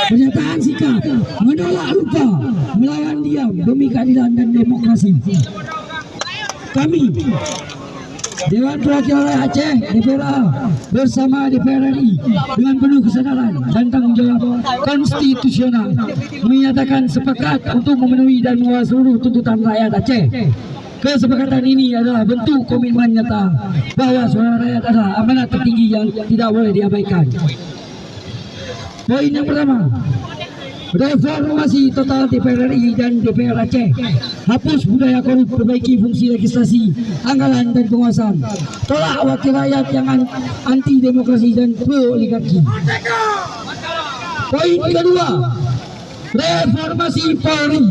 Pernyataan sikap menolak lupa melawan diam demi keadilan dan demokrasi. Kami Dewan Perwakilan Rakyat Aceh DPRA bersama DPR RI dengan penuh kesadaran dan tanggung jawab konstitusional menyatakan sepakat untuk memenuhi dan mengawal seluruh tuntutan rakyat Aceh. Kesepakatan ini adalah bentuk komitmen nyata bahwa suara rakyat adalah amanat tertinggi yang tidak boleh diabaikan. Poin yang pertama, reformasi total DPR RI dan DPR Aceh. Hapus budaya korup, perbaiki fungsi legislasi, anggaran dan penguasaan. Tolak wakil rakyat yang anti demokrasi dan pro oligarki. Poin kedua, reformasi Polri.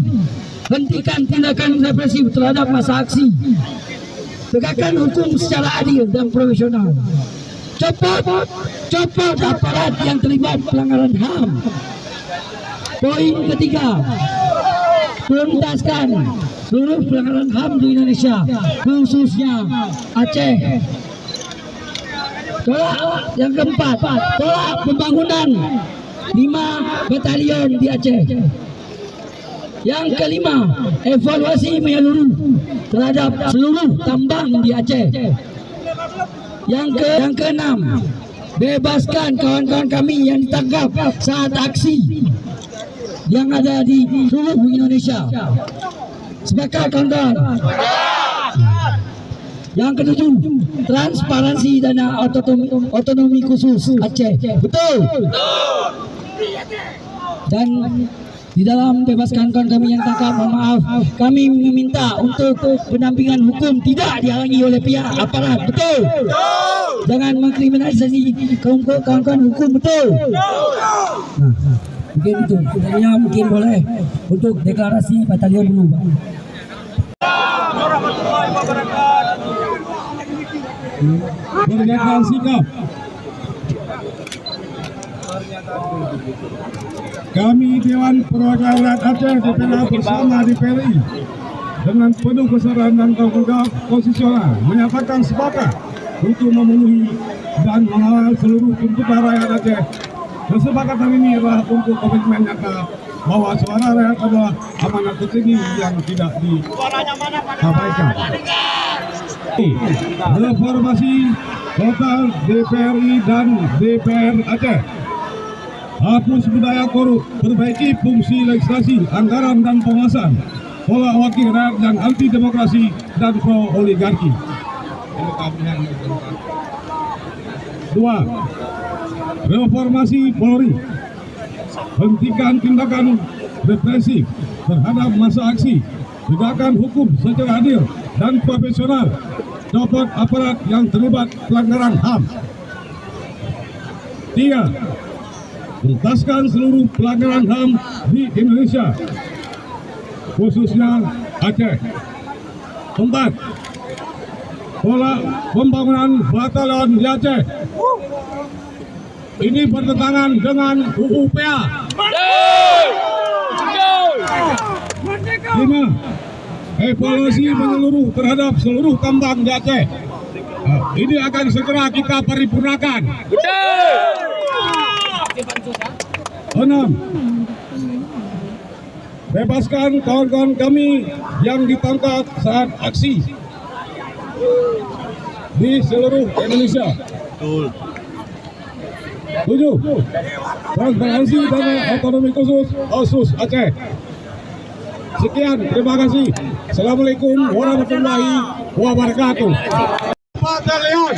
Hentikan tindakan represif terhadap massa aksi. Tegakkan hukum secara adil dan profesional. Copot aparat yang terlibat pelanggaran HAM. Poin ketiga, tuntaskan seluruh pelanggaran HAM di Indonesia, khususnya Aceh. Yang keempat, tolak pembangunan 5 batalion di Aceh. Yang kelima, evaluasi menyeluruh terhadap seluruh tambang di Aceh. Yang keenam, bebaskan kawan-kawan kami yang ditangkap saat aksi yang ada di seluruh Indonesia. Sepakat kawan-kawan? Yang ketujuh, transparansi dana otonomi khusus Aceh. Betul? Dan di dalam bebaskan kawan kami yang tangkap, mohon maaf, kami meminta untuk pendampingan hukum tidak dihalangi oleh pihak aparat. Betul? Jangan mengkriminalisasi kawan-kawan hukum. Betul? Nah, mungkin itu. Sebenarnya mungkin boleh untuk deklarasi batalion dulu, Pak. Pernyataan sikap. Kami Dewan Perwakilan Rakyat Aceh DPRA bersama DPRI dengan penuh kesadaran dan tanggung jawab konstitusional menyatakan sepakat untuk memenuhi dan mengawal seluruh tuntutan rakyat Aceh. Kesepakatan ini adalah untuk komitmen nyata bahwa suara rakyat adalah amanat tertinggi yang tidak diabaikan. Reformasi total DPRI dan DPR Aceh. Hapus budaya korup, perbaiki fungsi legislasi, anggaran dan penguasaan, tolak wakil rakyat yang anti demokrasi dan pro oligarki. 2. Reformasi Polri. Hentikan tindakan represif terhadap massa aksi, tegakkan hukum secara adil dan profesional, copot aparat yang terlibat pelanggaran HAM. 3. Tuntaskan seluruh pelanggaran HAM di Indonesia, khususnya Aceh. 4. Tolak pembangunan batalion di Aceh. Ini bertentangan dengan UU PA. 5. Evaluasi menyeluruh terhadap seluruh tambang di Aceh. Ini akan segera kita paripurnakan. 6. Bebaskan kawan-kawan kami yang ditangkap saat aksi di seluruh Indonesia. 7. Transparansi dana otonomi khusus Aceh. Sekian, terima kasih. Assalamualaikum warahmatullahi wabarakatuh. Batalion